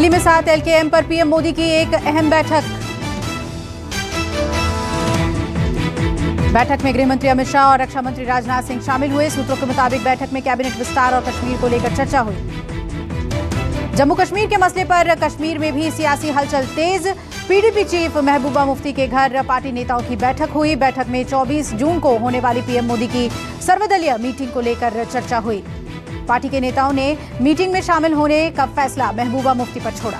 दिल्ली में 7 LKM पर PM Modi की एक अहम बैठक में गृह मंत्री अमित शाह और रक्षा मंत्री राजनाथ सिंह शामिल हुए। सूत्रों के मुताबिक बैठक में कैबिनेट विस्तार और कश्मीर को लेकर चर्चा हुई। जम्मू कश्मीर के मसले पर कश्मीर में भी सियासी हलचल तेज। पीडीपी चीफ महबूबा मुफ्ती के घर पार्टी नेताओं की बैठक हुई। बैठक में 24 जून को होने वाली पीएम मोदी की सर्वदलीय मीटिंग को लेकर चर्चा हुई। पार्टी के नेताओं ने मीटिंग में शामिल होने का फैसला महबूबा मुफ्ती पर छोड़ा।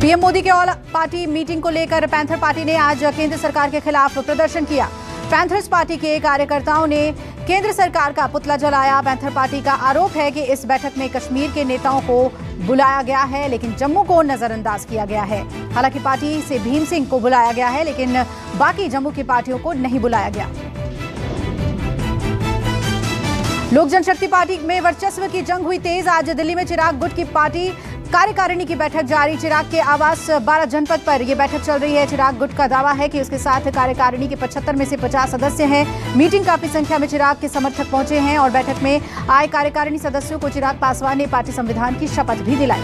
पीएम मोदी के ऑल पार्टी मीटिंग को लेकर पैंथर पार्टी ने आज केंद्र सरकार के खिलाफ प्रदर्शन किया। पैंथर्स पार्टी के कार्यकर्ताओं ने केंद्र सरकार का पुतला जलाया। पैंथर पार्टी का आरोप है कि इस बैठक में कश्मीर के नेताओं को बुलाया गया है, लेकिन जम्मू को नजरअंदाज किया गया है। हालांकि पार्टी से भीम सिंह को बुलाया गया है, लेकिन बाकी जम्मू की पार्टियों को नहीं बुलाया गया। लोक जनशक्ति पार्टी में वर्चस्व की जंग हुई तेज। आज दिल्ली में चिराग गुट की पार्टी कार्यकारिणी की बैठक जारी। चिराग के आवास 12 जनपद पर यह बैठक चल रही है। चिराग गुट का दावा है कि उसके साथ कार्यकारिणी के 75 में से 50 सदस्य हैं। मीटिंग काफी संख्या में चिराग के समर्थक पहुंचे हैं और बैठक में आए कार्यकारिणी सदस्यों को चिराग पासवान ने पार्टी संविधान की शपथ भी दिलाई।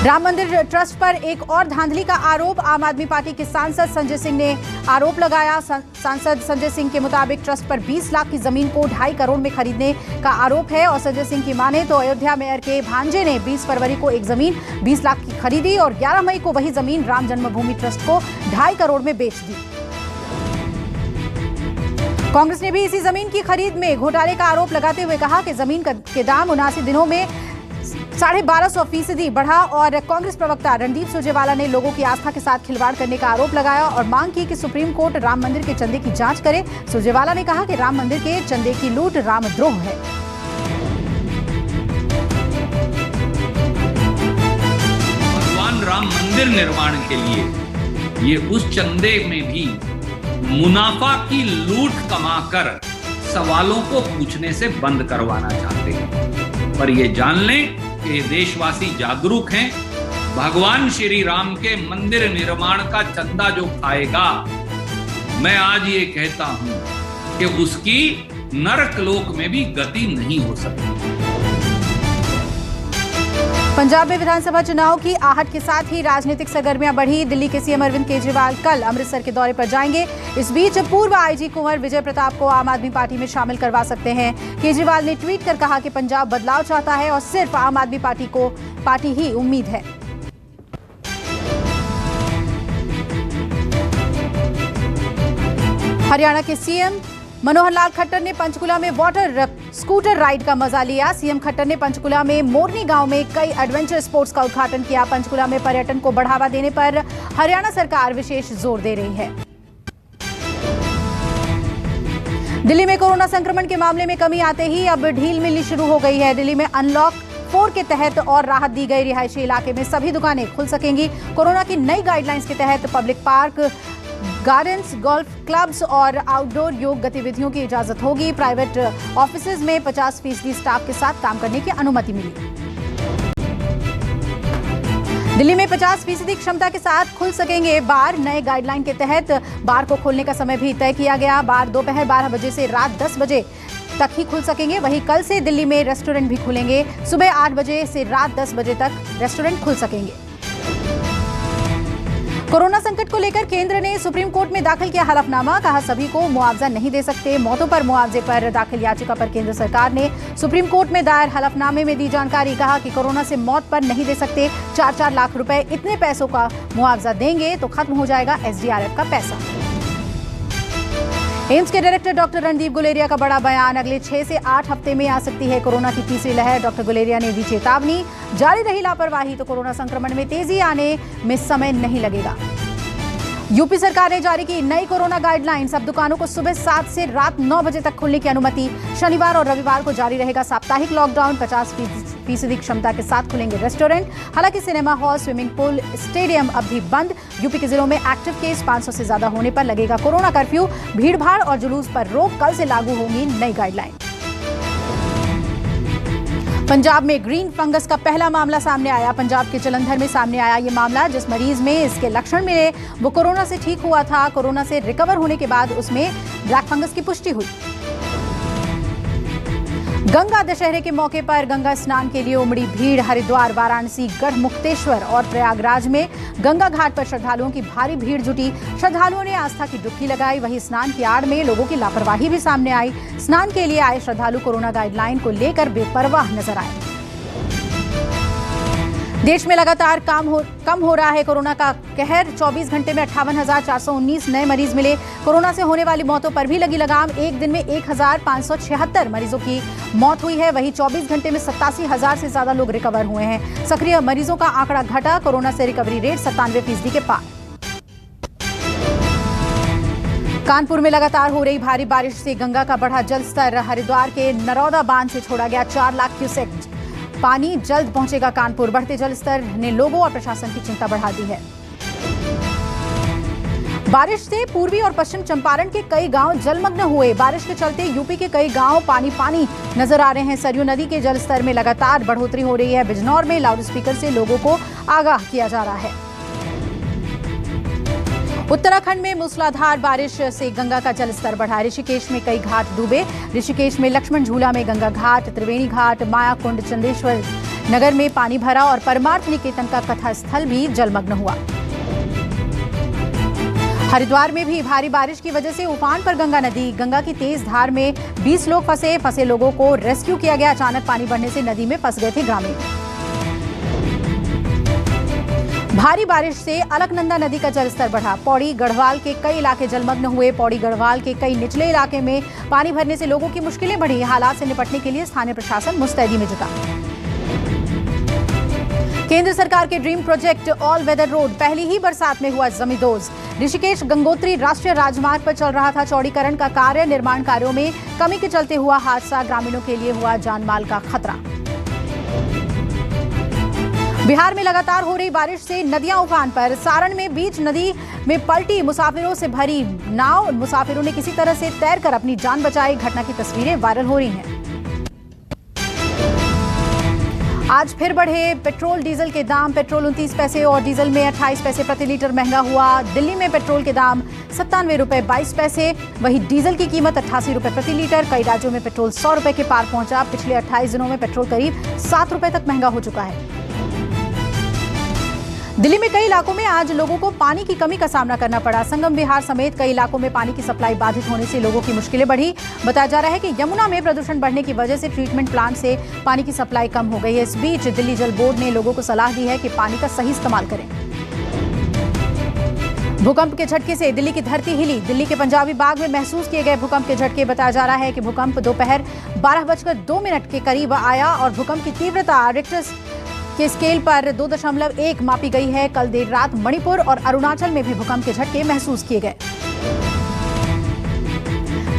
राम मंदिर ट्रस्ट पर एक और धांधली का आरोप। आम आदमी पार्टी के सांसद संजय सिंह ने आरोप लगाया। सांसद संजय सिंह के मुताबिक ट्रस्ट पर 20 लाख की जमीन को 2.5 करोड़ में खरीदने का आरोप है और संजय सिंह की माने तो अयोध्या मेयर के भांजे ने 20 फरवरी को एक जमीन 20 लाख की खरीदी और 11 मई को वही जमीन राम जन्मभूमि ट्रस्ट को 2.5 करोड़ में बेच दी। कांग्रेस ने भी इसी जमीन की खरीद में घोटाले का आरोप लगाते हुए कहा कि जमीन के दाम 79 दिनों में 1250% बढ़ा और कांग्रेस प्रवक्ता रणदीप सुरजेवाला ने लोगों की आस्था के साथ खिलवाड़ करने का आरोप लगाया और मांग की कि सुप्रीम कोर्ट राम मंदिर के चंदे की जांच करे। सुरजेवाला ने कहा कि राम मंदिर के चंदे की लूट रामद्रोह है। भगवान राम मंदिर निर्माण के लिए ये उस चंदे में भी मुनाफा की लूट कमाकर सवालों को पूछने से बंद करवाना चाहते हैं। पर ये जान लें कि देशवासी जागरूक हैं। भगवान श्री राम के मंदिर निर्माण का चंदा जो खाएगा, मैं आज ये कहता हूं कि उसकी नरक लोक में भी गति नहीं हो सकती। पंजाब में विधानसभा चुनाव की आहट के साथ ही राजनीतिक सरगर्मियां बढ़ी। दिल्ली के सीएम अरविंद केजरीवाल कल अमृतसर के दौरे पर जाएंगे। इस बीच पूर्व आईजी कुंवर विजय प्रताप को आम आदमी पार्टी में शामिल करवा सकते हैं। केजरीवाल ने ट्वीट कर कहा कि पंजाब बदलाव चाहता है और सिर्फ आम आदमी पार्टी ही उम्मीद है। हरियाणा के सीएम मनोहर लाल खट्टर ने पंचकुला में वाटर स्कूटर राइड का मजा लिया। सीएम खट्टर ने पंचकुला में मोरनी गांव में कई एडवेंचर स्पोर्ट्स का उद्घाटन किया। पंचकुला में पर्यटन को बढ़ावा देने पर हरियाणा सरकार विशेष जोर दे रही है। दिल्ली में कोरोना संक्रमण के मामले में कमी आते ही अब ढील मिलनी शुरू हो गई है। दिल्ली में अनलॉक 4 के तहत और राहत दी गई। रिहायशी इलाके में सभी दुकानें खुल सकेंगी। कोरोना की नई गाइडलाइंस के तहत public park, gardens, golf clubs और आउटडोर योग गतिविधियों की इजाजत होगी। प्राइवेट ऑफिसेज में 50% स्टाफ के साथ काम करने की अनुमति मिली। दिल्ली में 50% क्षमता के साथ खुल सकेंगे बार। नए गाइडलाइन के तहत बार को खोलने का समय भी तय किया गया। बार दोपहर 12 बजे से रात 10 बजे तक ही खुल सकेंगे। वहीं कल से दिल्ली में रेस्टोरेंट भी खुलेंगे। सुबह 8 बजे से रात 10 बजे तक रेस्टोरेंट खुल सकेंगे। कोरोना संकट को लेकर केंद्र ने सुप्रीम कोर्ट में दाखिल किया हलफनामा। कहा सभी को मुआवजा नहीं दे सकते। मौतों पर मुआवजे पर दाखिल याचिका पर केंद्र सरकार ने सुप्रीम कोर्ट में दायर हलफनामे में दी जानकारी। कहा कि कोरोना से मौत पर नहीं दे सकते। 4-4 लाख रुपए इतने पैसों का मुआवजा देंगे तो खत्म हो जाएगा एसडीआरएफ का पैसा। एम्स के डायरेक्टर डॉक्टर रणदीप गुलेरिया का बड़ा बयान। अगले 6 से 8 हफ्ते में आ सकती है कोरोना की तीसरी लहर। डॉक्टर गुलेरिया ने दी चेतावनी। जारी रही लापरवाही तो कोरोना संक्रमण में तेजी आने में समय नहीं लगेगा। यूपी सरकार ने जारी की नई कोरोना गाइडलाइंस। अब दुकानों को सुबह 7 से रात 9 बजे तक खुलने की अनुमति। शनिवार और रविवार को जारी रहेगा साप्ताहिक लॉकडाउन। 50% क्षमता के साथ खुलेंगे रेस्टोरेंट। हालांकि cinema hall, swimming pool, stadium अब भी बंद। यूपी के जिलों में एक्टिव केस 500 से ज्यादा होने पर लगेगा कोरोना कर्फ्यू। भीड़भाड़ और जुलूस पर रोक। कल से लागू होंगी नई गाइडलाइन। पंजाब में ग्रीन फंगस का पहला मामला सामने आया। पंजाब के जलंधर में सामने आया ये मामला। जिस मरीज में इसके लक्षण मिले वो कोरोना से ठीक हुआ था। कोरोना से रिकवर होने के बाद उसमें ब्लैक फंगस की पुष्टि हुई। गंगा दशहरे के मौके पर गंगा स्नान के लिए उमड़ी भीड़। हरिद्वार, वाराणसी, गढ़मुक्तेश्वर और प्रयागराज में गंगा घाट पर श्रद्धालुओं की भारी भीड़ जुटी। श्रद्धालुओं ने आस्था की डुबकी लगाई। वहीं स्नान की आड़ में लोगों की लापरवाही भी सामने आई। स्नान के लिए आए श्रद्धालु कोरोना गाइडलाइन को लेकर बेपरवाह नजर आए। देश में लगातार कम हो रहा है कोरोना का कहर। 24 घंटे में 58,419 नए मरीज मिले। कोरोना से होने वाली मौतों पर भी लगी लगाम। एक दिन में 1,576 मरीजों की मौत हुई है। वहीं 24 घंटे में 87,000 से ज्यादा लोग रिकवर हुए हैं। सक्रिय मरीजों का आंकड़ा घटा। कोरोना से रिकवरी रेट 97% के पार। कानपुर में लगातार हो रही भारी बारिश से गंगा का बढ़ा जलस्तर। हरिद्वार के नरौदा बांध से छोड़ा गया 4 लाख क्यूसेक पानी जल्द पहुंचेगा कानपुर। बढ़ते जलस्तर ने लोगों और प्रशासन की चिंता बढ़ा दी है। बारिश से पूर्वी और पश्चिम चंपारण के कई गांव जलमग्न हुए। बारिश के चलते यूपी के कई गांव पानी नजर आ रहे हैं। सरयू नदी के जलस्तर में लगातार बढ़ोतरी हो रही है। बिजनौर में लाउडस्पीकर से लोगों को आगाह किया जा रहा है। उत्तराखंड में मूसलाधार बारिश से गंगा का जलस्तर बढ़ा। ऋषिकेश में कई घाट डूबे। ऋषिकेश में लक्ष्मण झूला में गंगा घाट, त्रिवेणी घाट, मायाकुंड, चंदेश्वर नगर में पानी भरा और परमार्थ निकेतन का कथा स्थल भी जलमग्न हुआ। हरिद्वार में भी भारी बारिश की वजह से उफान पर गंगा नदी। गंगा की तेज धार में 20 लोग फंसे लोगों को रेस्क्यू किया गया। अचानक पानी बढ़ने से नदी में फंस गए थे ग्रामीण। भारी बारिश से अलकनंदा नदी का जलस्तर बढ़ा। पौड़ी गढ़वाल के कई इलाके जलमग्न हुए। पौड़ी गढ़वाल के कई निचले इलाके में पानी भरने से लोगों की मुश्किलें बढ़ी। हालात से निपटने के लिए स्थानीय प्रशासन मुस्तैदी में जुटा। केंद्र सरकार के dream project all weather road पहली ही बरसात में हुआ जमींदोज। ऋषिकेश गंगोत्री राष्ट्रीय राजमार्ग पर चल रहा था चौड़ीकरण का कार्य। निर्माण कार्यों में कमी के चलते हुआ हादसा। ग्रामीणों के लिए हुआ जानमाल का खतरा। बिहार में लगातार हो रही बारिश से नदियां उफान पर। सारण में बीच नदी में पलटी मुसाफिरों से भरी नाव। मुसाफिरों ने किसी तरह से तैरकर अपनी जान बचाई। घटना की तस्वीरें वायरल हो रही हैं। आज फिर बढ़े पेट्रोल डीजल के दाम। पेट्रोल 29 पैसे और डीजल में 28 पैसे प्रति लीटर महंगा हुआ। दिल्ली में पेट्रोल के दाम 97 रुपए 22 पैसे। वहीं डीजल की कीमत 88 रुपए प्रति लीटर। कई राज्यों में पेट्रोल 100 रुपए के पार पहुंचा। पिछले 28 दिनों में पेट्रोल करीब 7 रुपए तक महंगा हो चुका है। दिल्ली में कई इलाकों में आज लोगों को पानी की कमी का सामना करना पड़ा। संगम विहार समेत कई इलाकों में पानी की सप्लाई बाधित होने से लोगों की मुश्किलें बढ़ी। बताया जा रहा है कि यमुना में प्रदूषण बढ़ने की वजह से ट्रीटमेंट प्लांट से पानी की सप्लाई कम हो गई है। इस बीच दिल्ली जल बोर्ड ने लोगों को सलाह दी है कि पानी का सही इस्तेमाल करें। भूकंप के झटके से दिल्ली की धरती हिली। दिल्ली के पंजाबी बाग में महसूस किए गए भूकंप के झटके। बताया जा रहा है कि भूकंप दोपहर 12:02 के करीब आया और भूकंप की तीव्रता रिक्टर के स्केल पर 2.1 मापी गई है। कल देर रात मणिपुर और अरुणाचल में भी भूकंप के झटके महसूस किए गए।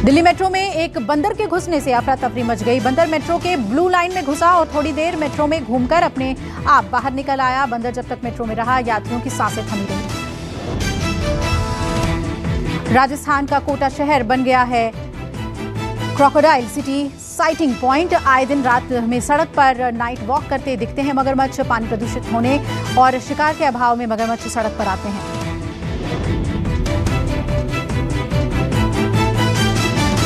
दिल्ली मेट्रो में एक बंदर के घुसने से अफरा तफरी मच गई। बंदर मेट्रो के ब्लू लाइन में घुसा और थोड़ी देर मेट्रो में घूमकर अपने आप बाहर निकल आया। बंदर जब तक मेट्रो में रहा, यात्रियों की सांसें थमी रही। राजस्थान का कोटा शहर बन गया है क्रोकोडाइल सिटी साइटिंग पॉइंट। आए दिन रात में सड़क पर नाइट वॉक करते दिखते हैं मगरमच्छ। पानी प्रदूषित होने और शिकार के अभाव में मगरमच्छ सड़क पर आते हैं।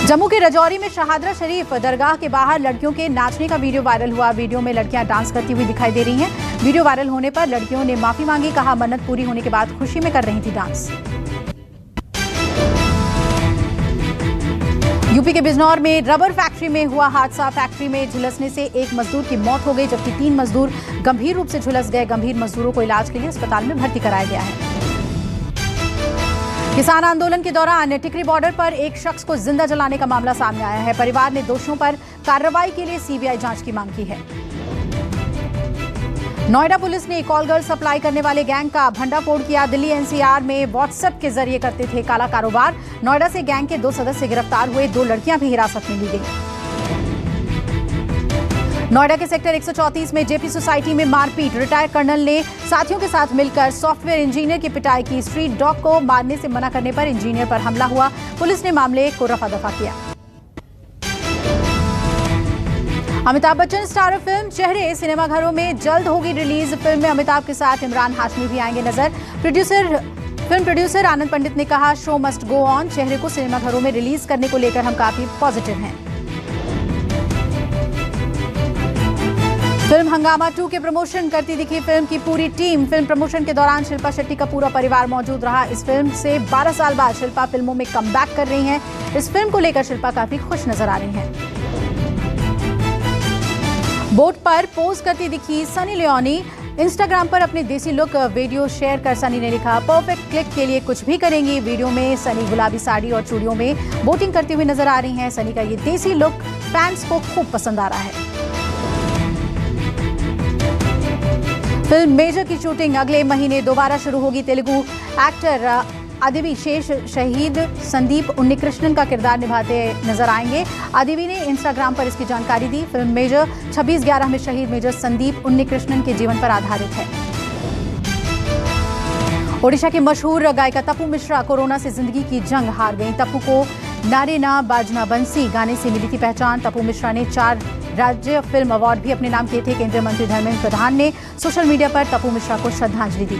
जम्मू के राजौरी में शहादरा शरीफ दरगाह के बाहर लड़कियों के नाचने का वीडियो वायरल हुआ। वीडियो में लड़कियां डांस करती हुई दिखाई दे रही हैं। वीडियो वायरल होने पर लड़कियों ने माफी मांगी। कहा मन्नत पूरी होने के बाद खुशी में कर रही थी डांस। यूपी के बिजनौर में रबर फैक्ट्री में हुआ हादसा। फैक्ट्री में झुलसने से एक मजदूर की मौत हो गई, जबकि 3 मजदूर गंभीर रूप से झुलस गए। गंभीर मजदूरों को इलाज के लिए अस्पताल में भर्ती कराया गया है। किसान आंदोलन के दौरान टिकरी बॉर्डर पर एक शख्स को जिंदा जलाने का मामला सामने आया है। परिवार ने दोषियों पर कार्रवाई के लिए सीबीआई जांच की मांग की है। नोएडा पुलिस ने कॉल गर्ल सप्लाई करने वाले गैंग का भंडाफोड़ किया। दिल्ली एनसीआर में व्हाट्सएप के जरिए करते थे काला कारोबार। नोएडा से गैंग के 2 सदस्य गिरफ्तार हुए। 2 लड़कियां भी हिरासत में ली गई। नोएडा के सेक्टर 134 में जेपी सोसाइटी में मारपीट। रिटायर्ड कर्नल ने साथियों के साथ मिलकर सॉफ्टवेयर इंजीनियर की पिटाई की। स्ट्रीट डॉग को मारने से मना करने पर इंजीनियर पर हमला हुआ। पुलिस ने मामले को रफा दफा किया। अमिताभ बच्चन स्टारर फिल्म चेहरे सिनेमाघरों में जल्द होगी रिलीज। फिल्म में अमिताभ के साथ इमरान हाशमी भी आएंगे नजर। फिल्म प्रोड्यूसर आनंद पंडित ने कहा शो मस्ट गो ऑन। चेहरे को सिनेमाघरों में रिलीज करने को लेकर हम काफी पॉजिटिव हैं। फिल्म हंगामा 2 के प्रमोशन करती दिखी फिल्म की पूरी टीम। फिल्म प्रमोशन के दौरान शिल्पा शेट्टी का पूरा परिवार मौजूद रहा। इस फिल्म से 12 साल बाद शिल्पा फिल्मों में कमबैक कर रही हैं। इस फिल्म को लेकर शिल्पा काफी खुश नजर आ रही हैं। बोट पर पोज करती दिखी सनी लियोनी। इंस्टाग्राम पर अपने देसी लुक वीडियो शेयर कर सनी ने लिखा, परफेक्ट क्लिक के लिए कुछ भी करेंगी। वीडियो में सनी गुलाबी साड़ी और चूड़ियों में बोटिंग करती हुई नजर आ रही हैं। सनी का ये देसी लुक फैंस को खूब पसंद आ रहा है। फिल्म मेजर की शूटिंग अगले महीने दोबारा शुरू होगी। तेलुगु एक्टर अदिवी शेष शहीद संदीप उन्नीकृष्णन का किरदार निभाते नजर आएंगे। अदिवी ने इंस्टाग्राम पर इसकी जानकारी दी। फिल्म मेजर 26/11 में शहीद मेजर संदीप उन्नीकृष्णन के जीवन पर आधारित है। ओडिशा की मशहूर गायिका तप्पू मिश्रा कोरोना से जिंदगी की जंग हार गईं। तप्पू को नारे ना बाजना बंसी गाने से मिली थी पहचान। तप्पू मिश्रा ने 4 राज्य फिल्म अवार्ड भी अपने नाम किए थे। केंद्रीय मंत्री धर्मेंद्र प्रधान ने सोशल मीडिया पर तप्पू मिश्रा को श्रद्धांजलि दी।